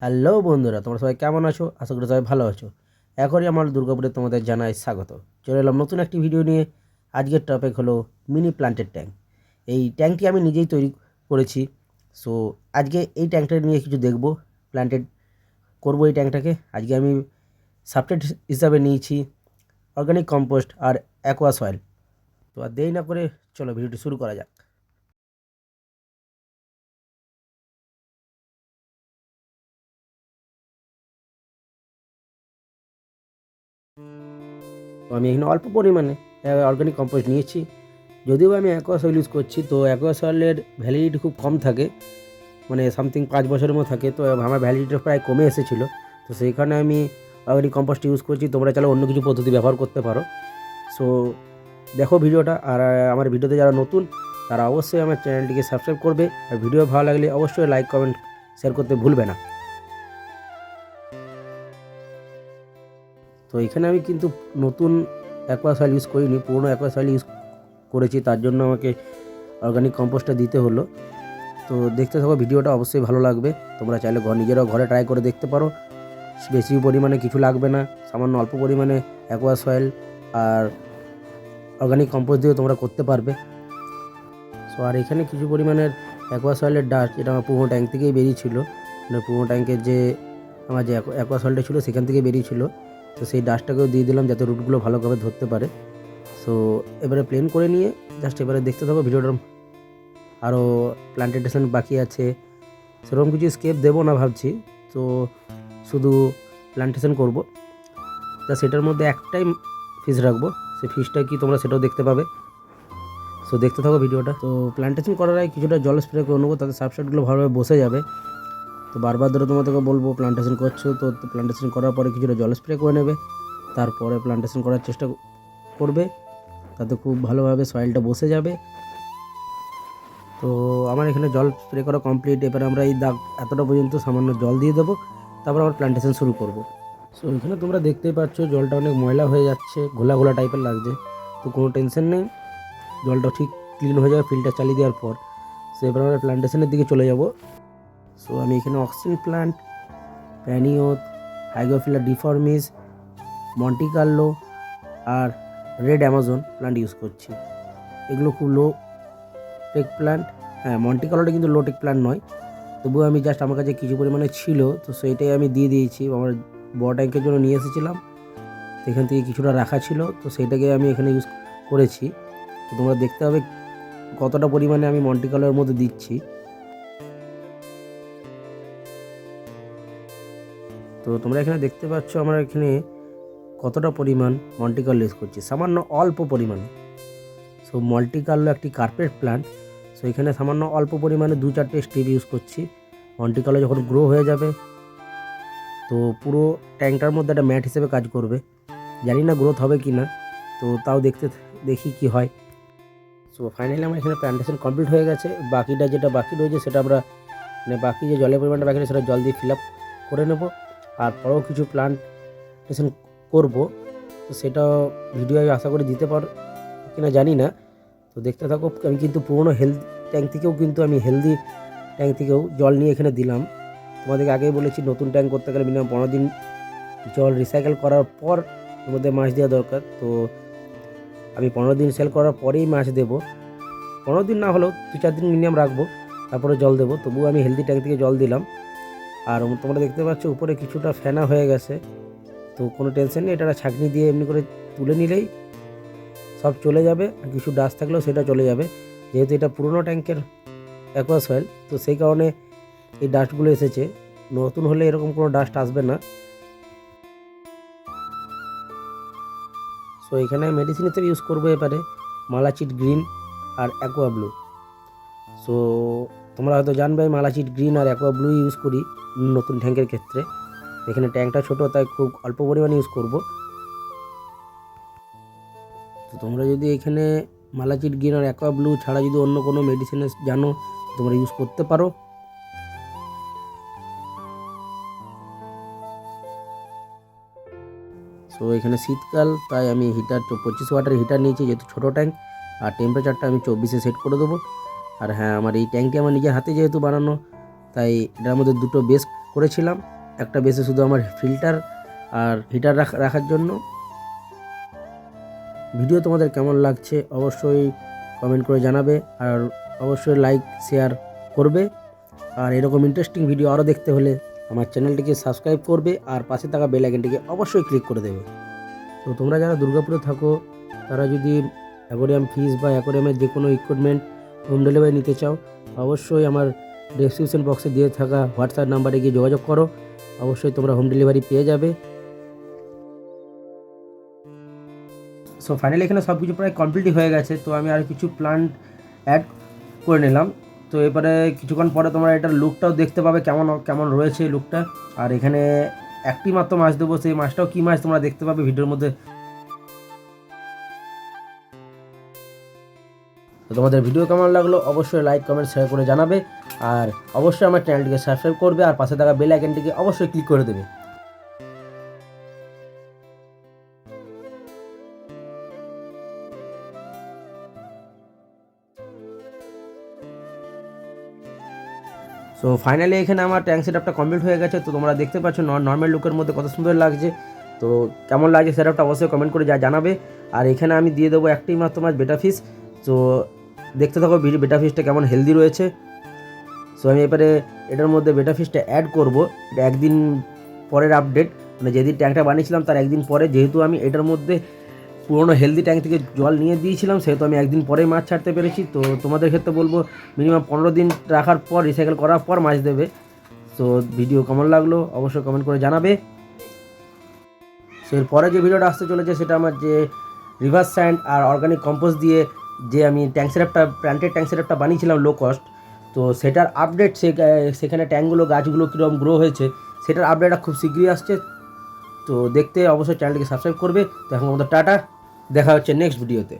Hello বন্ধুরা, তোমরা সবাই কেমন আছো? আশা করি সবাই ভালো আছো। এখনই আমার দুর্গাপুরে তোমাদের জানাই স্বাগত। চলে এলাম নতুন একটি ভিডিও নিয়ে। আজকের টপিক হলো মিনি প্ল্যান্টের ট্যাঙ্ক। এই ট্যাঙ্কটি আমি নিজেই তৈরি করেছি। সো আজকে এই ট্যাঙ্কটা নিয়ে কিছু দেখব, প্ল্যান্টেড করবো এই ট্যাঙ্কটাকে। আজকে আমি সাবস্ট্রেট হিসাবে নিয়েছি অর্গানিক কম্পোস্ট আর অ্যাকোয়া সয়েল। তো আর দেরি না করে চলো ভিডিওটি শুরু করা যাক। তো আমি এখানে অল্প পরিমাণে অর্গানিক কম্পোস্ট নিয়েছি। যদিও আমি অ্যাকোয়া সয়েল ইউজ করছি, তো অ্যাকোয়া সয়েলের ভ্যালিডিটি খুব কম থাকে, মানে সামথিং 5 বছরের মতো থাকে। তো আমার ভ্যালিডিটি প্রায় কমে এসেছিলো, তো সেইখানে আমি অর্গানিক কম্পোস্ট ইউজ করছি। তোমরা চাইলে অন্য কিছু পদ্ধতি ব্যবহার করতে পারো। সো দেখো ভিডিওটা, আর আমার ভিডিওতে যারা নতুন তারা অবশ্যই আমার চ্যানেলটিকে সাবস্ক্রাইব করবে, আর ভিডিও ভালো লাগলে অবশ্যই লাইক কমেন্ট শেয়ার করতে ভুলবে না। তো এখানে আমি কিন্তু নতুন অ্যাকোয়া সয়েল ইউজ করিনি, পুরনো অ্যাকোয়া সয়েল ইউজ করেছি, তার জন্য আমাকে অর্গানিক কম্পোস্টটা দিতে হলো। তো দেখতে থাকো ভিডিওটা, অবশ্যই ভালো লাগবে। তোমরা চাইলে নিজেরাও ঘরে ট্রাই করে দেখতে পারো। বেশি পরিমাণে কিছু লাগবে না, সামান্য অল্প পরিমাণে অ্যাকোয়া সয়েল আর অর্গানিক কম্পোস্ট দিয়েও তোমরা করতে পারবে। সো আর এখানে কিছু পরিমাণের অ্যাকোয়া সয়েলের ডাস্ট, যেটা আমার পুরোনো ট্যাঙ্ক থেকেই বেরিয়েছিল, মানে পুরোনো ট্যাঙ্কের যে আমার যে অ্যাকোয়া সয়েলটা ছিল সেখান থেকে বেরিয়েছিল। তো সেই ডাস্টটাকেও দিয়ে দিলাম যাতে রুটগুলো ভালোভাবে ধরতে পারে। সো এবারে প্লেন করে নিয়ে জাস্ট এবারে দেখতে থাকো ভিডিওটার। আরও প্ল্যান্টেশন বাকি আছে, সেরকম কিছু স্কেপ দেবো না ভাবছি। তো শুধু প্ল্যান্টেশন করবো, তা সেটার মধ্যে একটাই ফিস রাখবো। সেই ফিসটা কি তোমরা সেটাও দেখতে পাবে। সো দেখতে থাকো ভিডিওটা। তো প্ল্যান্টেশন করার আগে কিছুটা জল স্প্রে করে নেবো, তাতে সাবস্ট্রেটগুলো ভালোভাবে বসে যাবে। তো বারবার ধরে তোমাদেরকে বলবো প্ল্যান্টেশন করছো, তো প্ল্যান্টেশন করার পরে কিছুটা জল স্প্রে করে নেবে, তারপরে প্ল্যান্টেশন করার চেষ্টা করবে, তাতে খুব ভালোভাবে সয়েলটা বসে যাবে। তো আমার এখানে জল স্প্রে করা কমপ্লিট। এবারে আমরা এই দাগ এতটা পর্যন্ত সামান্য জল দিয়ে দেবো, তারপর আবার প্ল্যান্টেশন শুরু করব। সো এখানে তোমরা দেখতেই পাচ্ছ জলটা অনেক ময়লা হয়ে যাচ্ছে, ঘোলা ঘোলা টাইপের লাগছে। তো কোনো টেনশন নেই, জলটা ঠিক ক্লিন হয়ে যাবে ফিল্টার চালিয়ে দেওয়ার পর। সো এবার আমরা প্ল্যান্টেশনের দিকে চলে যাব। সো আমি এখানে অক্সিজেন প্ল্যান্ট, প্যানিওথ, হাইগোফিলা ডিফর্মিস, মন্টিকার্লো আর রেড অ্যামাজন প্ল্যান্ট ইউজ করছি। এগুলো খুব লো টেক প্ল্যান্ট। হ্যাঁ, মন্টিকার্লোটা কিন্তু লো টেক প্ল্যান্ট নয়, তবুও আমি জাস্ট আমার কাছে কিছু পরিমাণে ছিল, তো সেইটাই আমি দিয়ে দিয়েছি। আমার বড় ট্যাঙ্কের জন্য নিয়ে এসেছিলাম, তো এখান থেকে কিছুটা রাখা ছিল, তো সেইটাকে আমি এখানে ইউজ করেছি। তো তোমরা দেখতে হবে কতটা পরিমাণে আমি মন্টিকার্লোর মধ্যে দিচ্ছি। তো তোমরা এখানে দেখতে পাচ্ছ আমরা এখানে কতটা পরিমাণ মন্টিকার্লো ইউজ করছি, সামান্য অল্প পরিমাণে। সো মন্টিকার্লো একটি কার্পেট প্ল্যান্ট, সো এখানে সামান্য অল্প পরিমাণে 2-4টে স্টেপ ইউজ করছি। মন্টিকার্লো যখন গ্রো হয়ে যাবে, তো পুরো ট্যাঙ্কটার মধ্যে একটা ম্যাট হিসেবে কাজ করবে। জানি না গ্রোথ হবে কি না, তো তাও দেখি কি হয়। সো ফাইনালি আমার এখানে প্ল্যান্টেশন কমপ্লিট হয়ে গেছে। বাকিটা যেটা বাকি রয়েছে সেটা আমরা, মানে বাকি যে জলের পরিমাণটা বাকি রয়েছে সেটা জল দিয়ে ফিল আপ করে নেব। আর পরেও কিছু প্ল্যান্টেশন করব, তো সেটা ভিডিও আমি আশা করি দিতে পারো কিনা জানি না। তো দেখতে থাকো। আমি কিন্তু পুরোনো হেলদি ট্যাঙ্ক থেকেও জল নিয়ে এখানে দিলাম। তোমাদেরকে আগেই বলেছি নতুন ট্যাঙ্ক করতে গেলে মিনিমাম 15 দিন জল রিসাইকেল করার পর এর মধ্যে মাছ দেওয়া দরকার। তো আমি 15 দিন সেল করার পরেই মাছ দেবো। 15 দিন না হলেও 2-4 দিন মিনিমাম রাখবো, তারপরে জল দেবো। তবুও আমি হেলদি ট্যাঙ্ক থেকে জল দিলাম। আর তোমরা দেখতে পাচ্ছ উপরে কিছুটা ফেনা হয়ে গেছে, তো কোনো টেনশন নেই, এটা ছাঁকনি দিয়ে এমনি করে তুলে নিলেই সব চলে যাবে। আর কিছু ডাস্ট থাকলেও সেটা চলে যাবে, যেহেতু এটা পুরোনো ট্যাঙ্কের অ্যাকোয়া সয়েল, তো সেই কারণে এই ডাস্টগুলো এসেছে। নতুন হলে এরকম কোনো ডাস্ট আসবে না। সো এখানে মেডিসিন হিসেবে ইউজ করবো এবারে মালাচিট গ্রিন আর অ্যাকোয়া ব্লু। সো তোমরা হয়তো জানবে মালাচিট গ্রিন আর অ্যাকোয়া ব্লু ইউজ করি নতুন ট্যাঙ্কের ক্ষেত্রে। এখানে ট্যাঙ্কটা ছোটো, তাই খুব অল্প পরিমাণে ইউজ করব। তো তোমরা যদি এখানে মালাচিট গ্রিন আর অ্যাকোয়া ব্লু ছাড়া যদি অন্য কোনো মেডিসিন জানো, তোমরা ইউজ করতে পারো। সো এখানে শীতকাল, তাই আমি হিটার 25 ওয়াটের হিটার নিয়েছি, যেহেতু ছোটো ট্যাঙ্ক। আর টেম্পারেচারটা আমি 24-এ সেট করে দেবো। আর হ্যাঁ, আমার এই ট্যাঙ্কটি আমার নিজের হাতে যেহেতু বানানো, তাই এটার মধ্যে দুটো বেস করেছিলাম, একটা বেসে শুধু আমার ফিল্টার আর হিটার রাখার জন্য। ভিডিও তোমাদের কেমন লাগছে অবশ্যই কমেন্ট করে জানাবে, আর অবশ্যই লাইক শেয়ার করবে। আর এরকম ইন্টারেস্টিং ভিডিও আরও দেখতে হলে আমার চ্যানেলটিকে সাবস্ক্রাইব করবে আর পাশে থাকা বেল আইকনটিকে অবশ্যই ক্লিক করে দেবে। তো তোমরা যারা দুর্গাপুরে থাকো তারা যদি অ্যাকোয়ারিয়াম ফিশ বা অ্যাকোয়ারিয়ামের যে কোনো ইকুইপমেন্ট হোম ডেলিভারি নিতে চাও, অবশ্যই আমার ডেসক্রিপশন বক্সে দিয়ে থাকা হোয়াটসঅ্যাপ নাম্বারে গিয়ে যোগাযোগ করো, অবশ্যই তোমরা হোম ডেলিভারি পেয়ে যাবে। সো ফাইনালি এখানে সব কিছু প্রায় কমপ্লিটই হয়ে গেছে। তো আমি আর কিছু প্লান্ট অ্যাড করে নিলাম। তো এবারে কিছুক্ষণ পরে তোমরা এটার লুকটাও দেখতে পাবে কেমন কেমন রয়েছে লুকটা। আর এখানে একটি মাত্র মাছ দেবো, সেই মাছটাও কী মাছ তোমরা দেখতে পাবে ভিডিওর মধ্যে। তো তোমাদের ভিডিও কেমন লাগলো অবশ্যই লাইক কমেন্ট শেয়ার করে জানাবে, আর অবশ্যই আমার চ্যানেলটিকে সাবস্ক্রাইব করবে আর পাশে থাকা বেল আইকনটিকে অবশ্যই ক্লিক করে দেবে। সো ফাইনালি এখানে আমার ট্যাঙ্ক সেটআপটা কমপ্লিট হয়ে গেছে। তো তোমরা দেখতে পাচ্ছ নর্মাল লুকের মধ্যে কত সুন্দর লাগছে। তো কেমন লাগছে সেটআপটা অবশ্যই কমেন্ট করে জানাবে। আর এখানে আমি দিয়ে দেবো একটি মাত্র মাছ বেটা ফিশ। তো দেখতে থাকো বেটা ফিশটা কেমন হেলদি রয়েছে। সো আমি এবারে এটার মধ্যে বেটা ফিশটা অ্যাড করবো, এটা একদিন পরের আপডেট, মানে যেদিন ট্যাঙ্কটা বানিয়েছিলাম তার একদিন পরে। যেহেতু আমি এটার মধ্যে পুরোনো হেলদি ট্যাঙ্ক থেকে জল নিয়ে দিয়েছিলাম, সেহেতু আমি একদিন পরেই মাছ ছাড়তে পেরেছি। তো তোমাদের ক্ষেত্রে বলবো মিনিমাম 15 দিন রাখার পর রিসাইকেল করার পর মাছ দেবে। সো ভিডিও কেমন লাগলো অবশ্যই কমেন্ট করে জানাবে। সো এরপরে যে ভিডিওটা আসতে চলেছে সেটা আমার যে রিভার স্যান্ড আর অর্গানিক কম্পোস্ট দিয়ে যে আমি প্ল্যান্টেড ট্যাঙ্ক সেটআপটা বানিয়েছিলাম লো কস্ট, তো সেটার আপডেট সেখানে ট্যাঙ্কগুলো গাছগুলো কীরকম গ্রো হয়েছে সেটার আপডেটটা খুব শীঘ্রই আসছে। তো দেখতে অবশ্যই চ্যানেলটিকে সাবস্ক্রাইব করবে। তো এখন আমাদের টাটা, দেখা হচ্ছে নেক্সট ভিডিওতে।